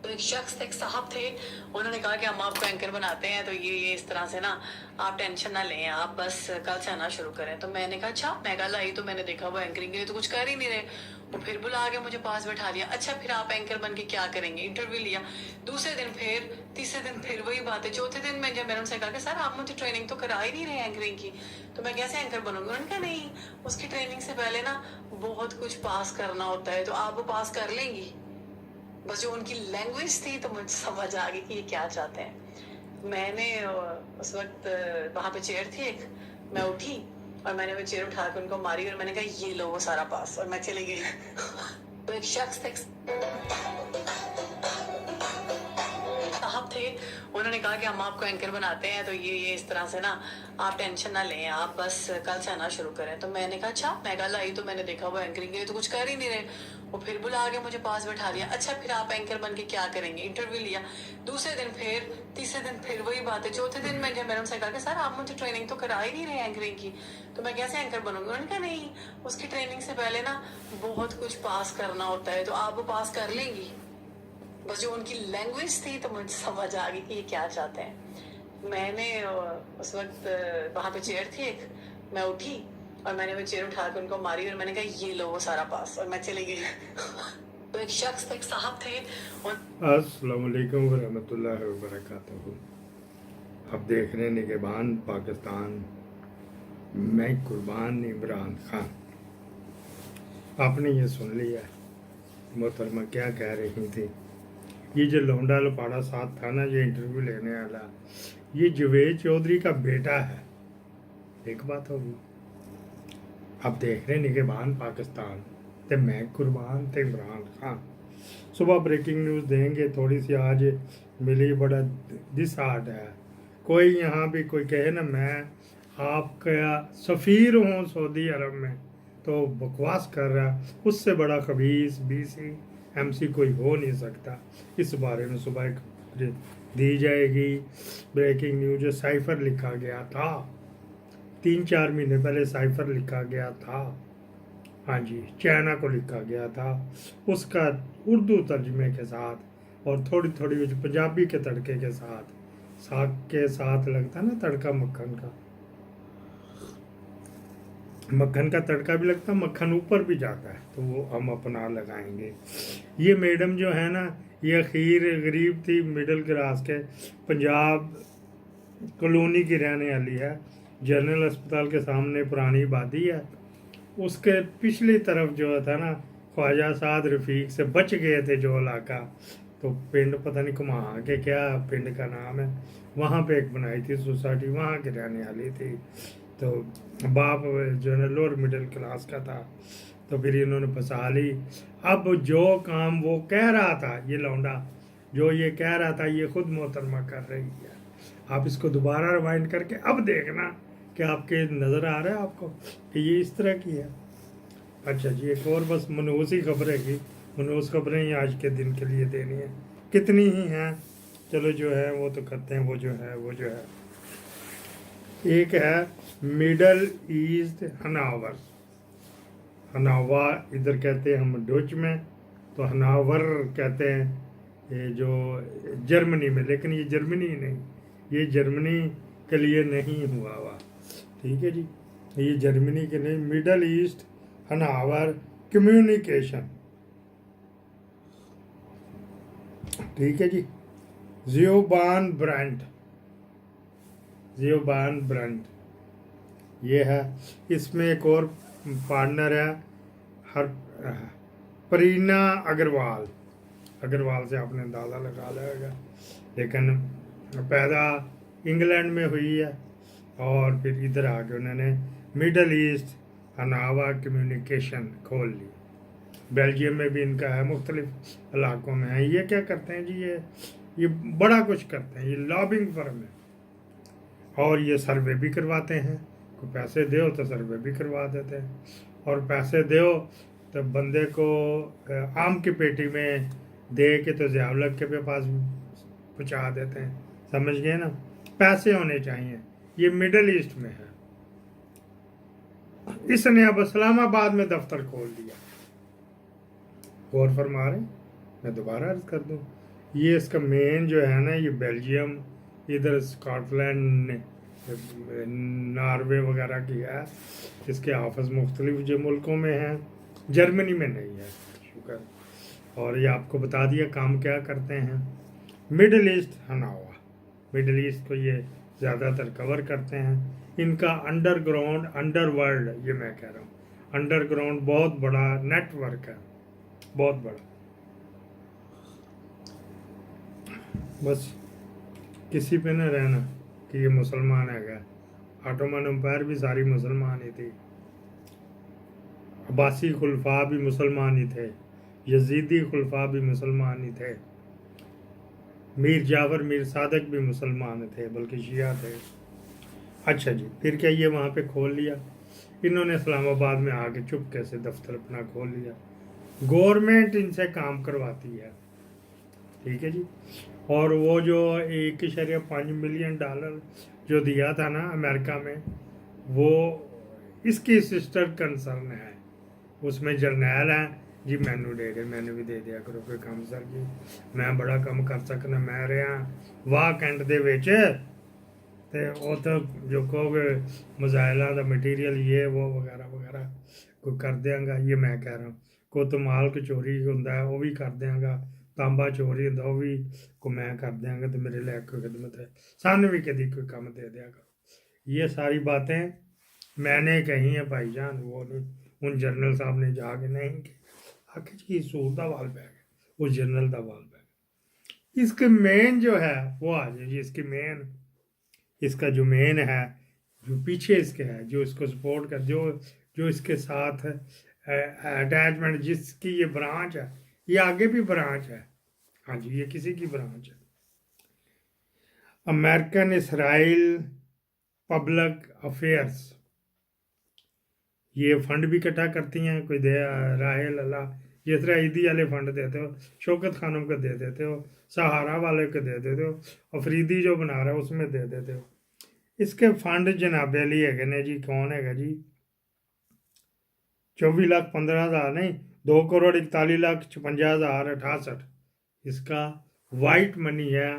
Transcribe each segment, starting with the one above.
तो एक शख्स एक साहब थे, उन्होंने कहा कि हम आपको एंकर बनाते हैं, तो ये इस तरह से ना आप टेंशन ना लें, आप बस कल से आना शुरू करें। तो मैंने कहा अच्छा, मैं कल आई तो मैंने देखा वो एंकरिंग के लिए तो कुछ कर ही नहीं रहे। वो फिर बुला के मुझे पास बैठा लिया, अच्छा फिर आप एंकर बन के क्या करेंगे, इंटरव्यू लिया। दूसरे दिन फिर, तीसरे दिन फिर वही बात है। चौथे दिन मैं जब मैंने उनसे कहा कि सर आप मुझे ट्रेनिंग तो करा ही नहीं रहे एंकरिंग की, तो मैं कैसे एंकर बनूंगी। उन्होंने कहा नहीं, उसकी ट्रेनिंग से पहले ना बहुत कुछ पास करना होता है, तो आप वो पास कर लेंगी। बस जो उनकी लैंग्वेज थी तो मुझे समझ आ गई कि ये क्या चाहते हैं। मैंने उस वक्त वहां पे चेयर थी एक, मैं उठी और मैंने वो चेयर उठा के उनको मारी और मैंने कहा ये लो वो सारा पास, और मैं चली गई। तो एक शख्स साहब थे, उन्होंने कहा कि हम आपको एंकर बनाते हैं, तो ये इस तरह से ना आप टेंशन ना लें, आप बस कल से आना शुरू करें। तो मैंने कहा अच्छा, मैं कल आई तो मैंने देखा वो एंकरिंग के लिए तो कुछ कर ही नहीं रहे। वो फिर बुला के मुझे पास बैठा लिया, अच्छा फिर आप एंकर बन के क्या करेंगे, इंटरव्यू लिया। दूसरे दिन फिर, तीसरे दिन फिर वही बात है। चौथे दिन मैं जब मैंने उनसे कहा कि सर आप मुझे ट्रेनिंग तो करा ही नहीं रहे एंकरिंग की, तो मैं कैसे एंकर बनूंगी। उन्होंने कहा नहीं, उसकी ट्रेनिंग से पहले ना बहुत कुछ पास करना होता है, तो आप वो पास कर लेंगी। बस जो उनकी लैंग्वेज थी तो मुझे समझ आ गई कि ये क्या चाहते हैं। मैंने उस वक्त वहां पे चेयर थी एक, मैं उठी और मैंने वो चेयर उठा के उनको मारी और मैंने कहा ये लो वो सारा पास, और मैं चली गई। तो एक शख्स एक साहब थे अस्सलाम वालेकुम वरहमतुल्लाहि वबरकातुहू। अब देख रहे हैं निगहबान पाकिस्तान, मैं कुर्बान इमरान खान। आपने ये सुन लिया मोहतरमा क्या कह रही थी। ये जो लौंडा लपाड़ा साथ था ना, जो इंटरव्यू लेने वाला, ये जवेद चौधरी का बेटा है। एक बात होगी। अब देख रहे हैं निगहबान पाकिस्तान, ते मैं कुर्बान ते इमरान खान। सुबह ब्रेकिंग न्यूज़ देंगे, थोड़ी सी आज मिली, बड़ा दिसाट है। कोई यहाँ भी कोई कहे ना मैं आपका सफ़ीर हूँ सऊदी अरब में, तो बकवास कर रहा। उससे बड़ा खबीस बीसी एमसी कोई हो नहीं सकता। इस बारे में सुबह एक दी जाएगी ब्रेकिंग न्यूज़। साइफर लिखा गया था 3-4 महीने पहले, साइफर लिखा गया था, हाँ जी, चाइना को लिखा गया था। उसका उर्दू तर्जमे के साथ और थोड़ी थोड़ी पंजाबी के तड़के के साथ, साग के साथ लगता ना तड़का, मक्खन का तड़का भी लगता, मक्खन ऊपर भी जाता है, तो वो हम अपना लगाएंगे। ये मैडम जो है ना, ये अखीर गरीब थी, मिडिल क्लास के, पंजाब कॉलोनी की रहने वाली है। जनरल अस्पताल के सामने पुरानी आबादी है, उसके पिछली तरफ जो था ना, ख्वाजा साद रफ़ीक से बच गए थे जो इलाका, तो पिंड पता नहीं कुमा के क्या पिंड का नाम है, वहाँ पे एक बनाई थी सोसाइटी, वहाँ की रहने वाली थी। तो बाप जो है लोअर मिडिल क्लास का था, तो फिर इन्होंने फंसा ली। अब जो काम वो कह रहा था, ये लौंडा जो ये कह रहा था, ये खुद मोहतरमा कर रही है। आप इसको दोबारा रिवाइंड करके अब देखना कि आपके नज़र आ रहा है आपको कि ये इस तरह की है। अच्छा जी, एक और बस मनहूसी खबरें की, मनहूस खबरें ही आज के दिन के लिए देनी है, कितनी ही हैं, चलो जो है वो तो करते हैं। वो जो है एक है मिडल ईस्ट हनावर, हनावा इधर कहते हैं हम डच में, तो हनावर कहते हैं ये जो जर्मनी में, लेकिन ये जर्मनी नहीं, ये जर्मनी के लिए नहीं हुआ। ठीक है जी, ये जर्मनी के लिए मिडल ईस्ट हनावर कम्युनिकेशन। ठीक है जी, जियोबान ब्रांड ये है। इसमें एक और पार्टनर है हर परीना अग्रवाल से आपने अंदाज़ा लगा लिया, लेकिन पैदा इंग्लैंड में हुई है और फिर इधर आके उन्होंने मिडल ईस्ट हनावा कम्युनिकेशन खोल ली। बेल्जियम में भी इनका है, मुख्तलिफ इलाकों में है। ये क्या करते हैं जी, ये बड़ा कुछ करते हैं, ये लॉबिंग फर्म है, और ये सर्वे भी करवाते हैं। को पैसे दो तो सर्वे भी करवा देते हैं, और पैसे दो तो बंदे को आम की पेटी में दे के तो ज़ियाउल के पास पहुँचा देते हैं। समझ गए ना, पैसे होने चाहिए। ये मिडल ईस्ट में है। इसने अब इस्लामाबाद में दफ्तर खोल दिया। गौर फरमा रहे, मैं दोबारा अर्ज कर दूं, یہ اس کا مین جو ہے نا یہ بیلجیم ادھر اسکاٹ لینڈ ناروے وغیرہ کی ہے. اس کے آفس مختلف جو ملکوں میں ہیں, جرمنی میں نہیں ہے شکر. اور یہ آپ کو بتا دیا کام کیا کرتے ہیں. مڈل ایسٹ ہناوا, مڈل ایسٹ کو یہ زیادہ تر کور کرتے ہیں. ان کا انڈر گراؤنڈ انڈر ورلڈ, یہ میں کہہ رہا ہوں انڈر گراؤنڈ بہت بڑا نیٹ ورک ہے, بہت بڑا. بس کسی پہ نہ رہنا کہ یہ مسلمان ہے گا. آٹومن امپائر بھی ساری مسلمان ہی تھی, عباسی خلفاء بھی مسلمان ہی تھے, یزیدی خلفاء بھی مسلمان ہی تھے, میر جعفر میر صادق بھی مسلمان تھے بلکہ شیعہ تھے. اچھا جی, پھر کیا یہ وہاں پہ کھول لیا انہوں نے, اسلام آباد میں آ کے چپکے سے دفتر اپنا کھول لیا. گورنمنٹ ان سے کام کرواتی ہے, ٹھیک ہے جی. اور وہ جو $1.5 ملین جو دیا تھا نا امریکہ میں, وہ اس کی سسٹر کنسرن ہے. اس میں جرنیل ہیں جی, مینو دے دے, میں نے بھی دے دیا کرو کوئی کام سر جی, میں بڑا کم کر سکنا, میں رہا واہ کینٹ دے وچ تے وہ تو جو کہو گے مزائلہ دا مٹیریل یہ وہ وغیرہ وغیرہ کوئی کر دیاں گا. یہ میں کہہ رہا ہوں کوئی تو مال کو چوری ہوتا ہے وہ بھی کر دیاں گا, تانبا چوری ہوتا وہ بھی کو میں کر دیاں گا, تو میرے لئے کوئی خدمت ہے سانو بھی کدی کوئی کام دے دیا کرو. یہ ساری باتیں میں نے کہی ہیں بھائی جان, وہ نہیں ان جنرل صاحب نے جا کے نہیں کہ آخر جی سور دا وال پہ گیا, وہ جنرل دا وال پہ گیا. اس کے مین جو ہے وہ آ جائے جی, اس کا جو مین ہے جو پیچھے اس کے ہے, جو اس کو سپورٹ کر, جو اس کے ساتھ اٹیچمنٹ, جس کی یہ برانچ ہے, یہ آگے بھی برانچ ہے. ہاں جی, یہ کسی کی برانچ ہے. امریکن اسرائیل پبلک افیئرس, یہ فنڈ بھی اکٹھا کرتی ہیں. کوئی دے راہل اللہ, جس طرح عیدی والے فنڈ دیتے ہو, شوکت خانم کو دے دیتے ہو, سہارا والے کو دے دیتے ہو, افریدی جو بنا رہا ہے اس میں دے دیتے ہو. اس کے فنڈ جناب علی ہے نے جی, کون ہے گا جی, 24,15,000 نہیں, 2,41,56,068. اس کا وائٹ منی ہے,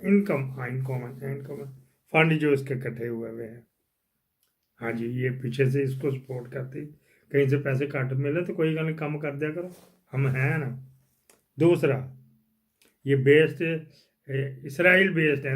انکم فنڈ جو اس کے کٹھے ہوئے ہیں. ہاں جی, یہ پیچھے سے اس کو سپورٹ کرتی, کہیں سے پیسے کٹ ملے تو کوئی گل نہیں, کم کر دیا کرو, ہم ہیں نا. دوسرا یہ بیسڈ اسرائیل بیسڈ ہیں